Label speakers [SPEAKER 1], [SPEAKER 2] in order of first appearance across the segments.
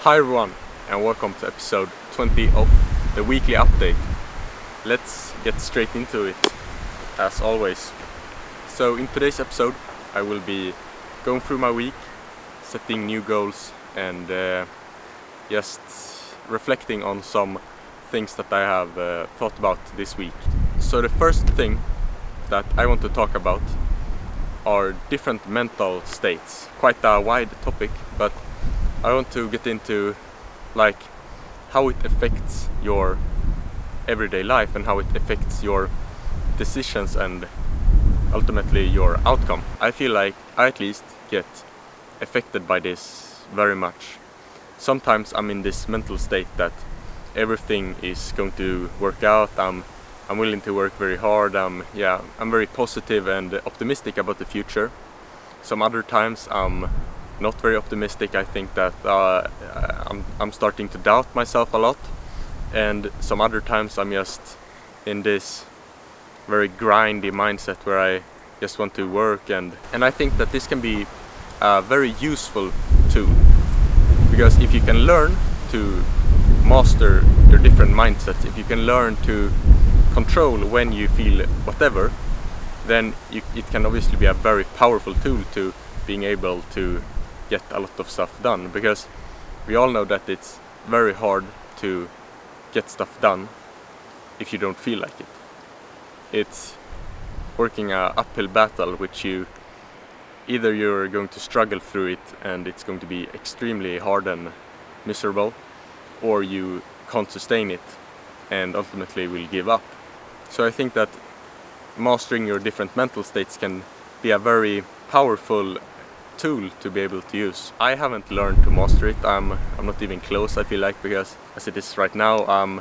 [SPEAKER 1] Hi everyone, and welcome to episode 20 of the weekly update. Let's get straight into it, as always. So in today's episode I will be going through my week, setting new goals and just reflecting on some things that I have thought about this week. So the first thing that I want to talk about are different mental states. Quite a wide topic, but I want to get into how it affects your everyday life and how it affects your decisions and ultimately your outcome. I feel like I at least get affected by this very much. Sometimes I'm in this mental state that everything is going to work out. I'm willing to work very hard. I'm very positive and optimistic about the future. Some other times I'm not very optimistic. I think that I'm starting to doubt myself a lot, and some other times I'm just in this very grindy mindset where I just want to work, and I think that this can be a very useful tool, because if you can learn to master your different mindsets, if you can learn to control when you feel whatever, then it can obviously be a very powerful tool to being able to get a lot of stuff done, because we all know that it's very hard to get stuff done if you don't feel like it. It's working an uphill battle, which either you're going to struggle through it and it's going to be extremely hard and miserable, or you can't sustain it and ultimately will give up. So I think that mastering your different mental states can be a very powerful tool to be able to use. I haven't learned to master it. I'm not even close, I feel like, because as it is right now,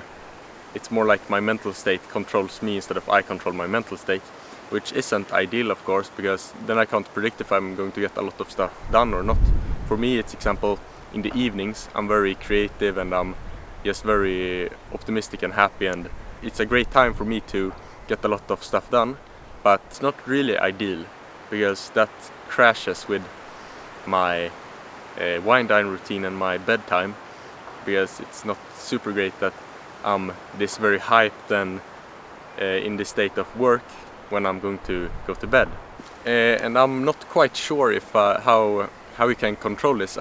[SPEAKER 1] it's more like my mental state controls me instead of I control my mental state, which isn't ideal, of course, because then I can't predict if I'm going to get a lot of stuff done or not. For me, it's example, in the evenings I'm very creative and I'm just very optimistic and happy, and it's a great time for me to get a lot of stuff done, but it's not really ideal because that crashes with my wind down routine and my bedtime, because it's not super great that I'm this very hyped and in this state of work when I'm going to go to bed. And I'm not quite sure if how we can control this.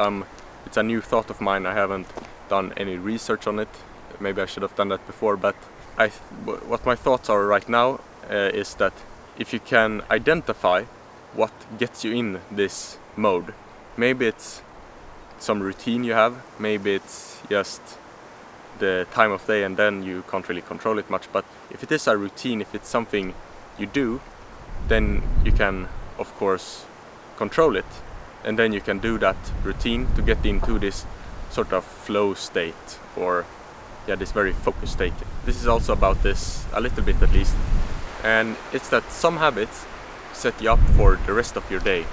[SPEAKER 1] It's a new thought of mine. I haven't done any research on it. Maybe I should have done that before, but what my thoughts are right now is that if you can identify what gets you in this mode, maybe it's some routine you have, maybe it's just the time of day and then you can't really control it much, but if it is a routine, if it's something you do, then you can of course control it, and then you can do that routine to get into this sort of flow state, or this very focused state. This is also about this a little bit at least, and it's that some habits set you up for the rest of your day.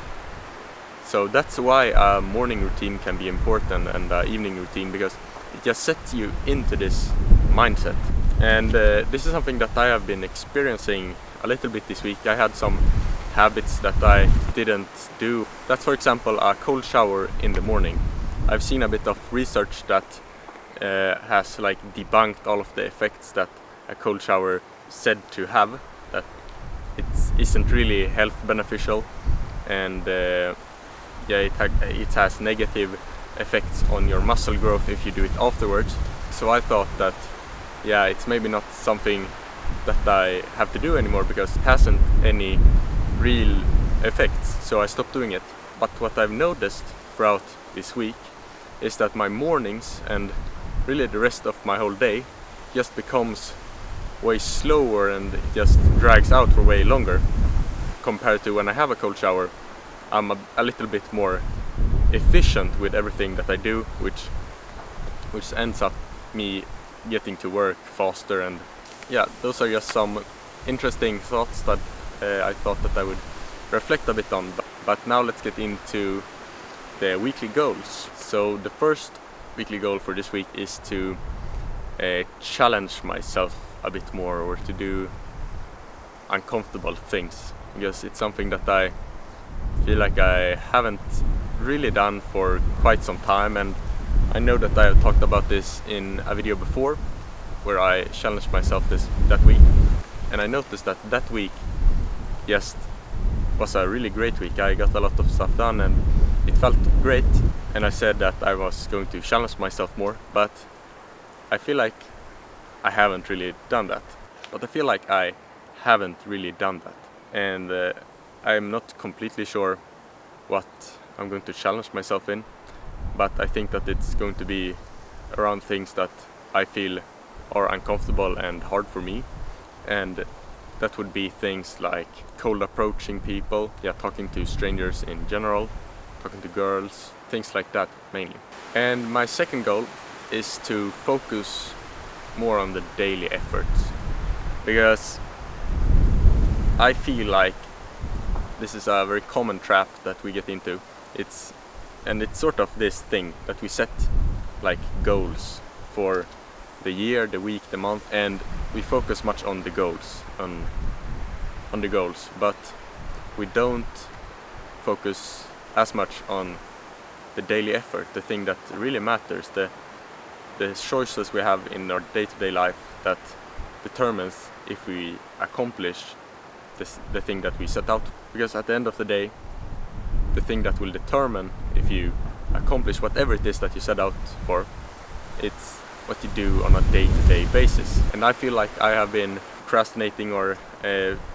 [SPEAKER 1] So that's why a morning routine can be important and an evening routine, because it just sets you into this mindset. And this is something that I have been experiencing a little bit this week. I had some habits that I didn't do. That's, for example, a cold shower in the morning. I've seen a bit of research that has debunked all of the effects that a cold shower said to have, that it isn't really health beneficial, and it has negative effects on your muscle growth if you do it afterwards. So I thought that it's maybe not something that I have to do anymore because it hasn't any real effects, so I stopped doing it. But what I've noticed throughout this week is that my mornings and really the rest of my whole day just becomes way slower, and it just drags out for way longer compared to when I have a cold shower. I'm a little bit more efficient with everything that I do, which ends up me getting to work faster. And those are just some interesting thoughts that I thought that I would reflect a bit on. But now let's get into the weekly goals. So the first weekly goal for this week is to challenge myself a bit more, or to do uncomfortable things, because it's something that I feel like I haven't really done for quite some time, and I know that I have talked about this in a video before, where I challenged myself that week, and I noticed that that week just was a really great week. I got a lot of stuff done and it felt great, and I said that I was going to challenge myself more, but I feel like I haven't really done that. But I feel like I haven't really done that, and I'm not completely sure what I'm going to challenge myself in, but I think that it's going to be around things that I feel are uncomfortable and hard for me, and that would be things like cold approaching people, talking to strangers in general, talking to girls, things like that mainly. And my second goal is to focus more on the daily efforts, because I feel like this is a very common trap that we get into. It's sort of this thing that we set like goals for the year, the week, the month, and we focus much on the goals, on the goals, but we don't focus as much on the daily effort, the thing that really matters, the choices we have in our day-to-day life that determines if we accomplish the thing that we set out. Because at the end of the day, the thing that will determine if you accomplish whatever it is that you set out for, it's what you do on a day-to-day basis. And I feel like I have been procrastinating or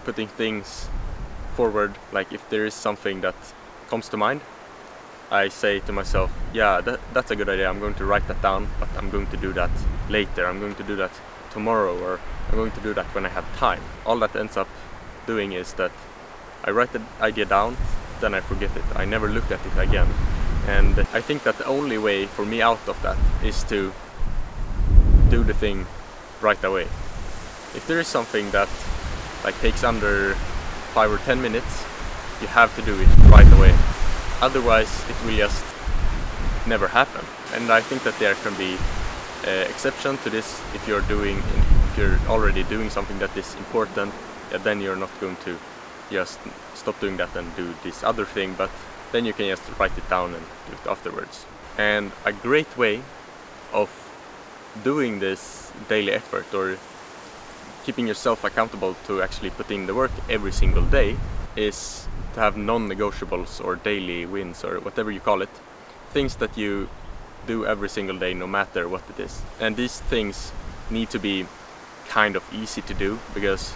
[SPEAKER 1] putting things forward. Like if there is something that comes to mind, I say to myself, yeah, that's a good idea, I'm going to write that down, but I'm going to do that later, I'm going to do that tomorrow, or I'm going to do that when I have time. All that ends up doing is that I write the idea down, then I forget it, I never look at it again. And I think that the only way for me out of that is to do the thing right away. If there is something that like takes under 5 or 10 minutes, you have to do it right away. Otherwise it will just never happen. And I think that there can be exception to this. If you're already doing something that is important, then you're not going to just stop doing that and do this other thing, but then you can just write it down and do it afterwards. And a great way of doing this daily effort, or keeping yourself accountable to actually put in the work every single day, is to have non-negotiables or daily wins, or whatever you call it. Things that you do every single day, no matter what it is. And these things need to be kind of easy to do, because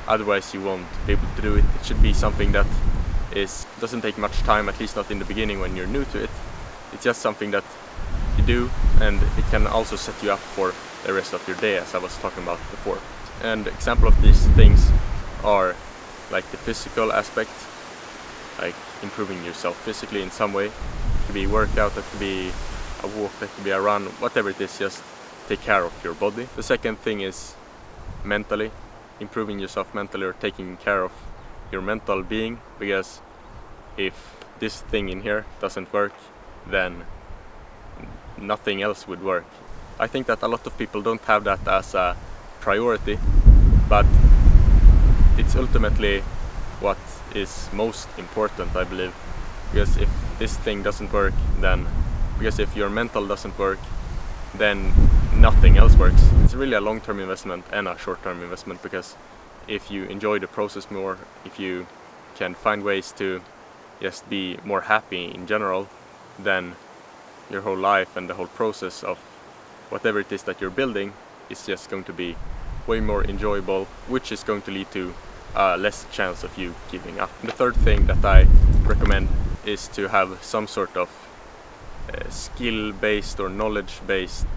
[SPEAKER 1] otherwise you won't be able to do it. It should be something that doesn't take much time, at least not in the beginning when you're new to it. It's just something that you do, and it can also set you up for the rest of your day, as I was talking about before. And example of these things are like the physical aspect, like improving yourself physically in some way. It could be a workout, that could be a walk, that could be a run, whatever it is, just take care of your body. The second thing is mentally, improving yourself mentally, or taking care of your mental being, because if this thing in here doesn't work, then nothing else would work. I think that a lot of people don't have that as a priority, but it's ultimately what is most important, I believe. Because if this thing doesn't work, if your mental doesn't work, then nothing else works. It's really a long-term investment and a short-term investment, because if you enjoy the process more, if you can find ways to just be more happy in general, then your whole life and the whole process of whatever it is that you're building is just going to be way more enjoyable, which is going to lead to less chance of you giving up. And the third thing that I recommend is to have some sort of skill-based or knowledge-based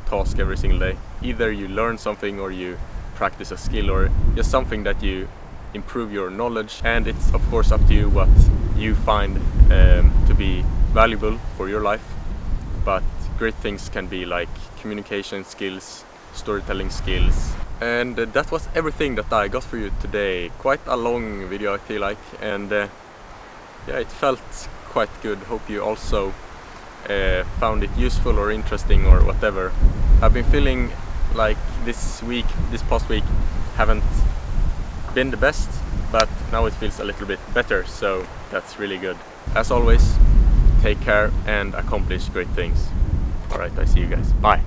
[SPEAKER 1] task every single day. Either you learn something, or you practice a skill, or just something that you improve your knowledge. And it's of course up to you what you find to be valuable for your life. But great things can be like communication skills, storytelling skills. And that was everything that I got for you today. Quite a long video, I feel like, and yeah, it felt quite good. Hope you also found it useful or interesting or whatever. I've been feeling like this past week haven't been the best, but now it feels a little bit better, so that's really good. As always, take care and accomplish great things. Alright, I see you guys. Bye!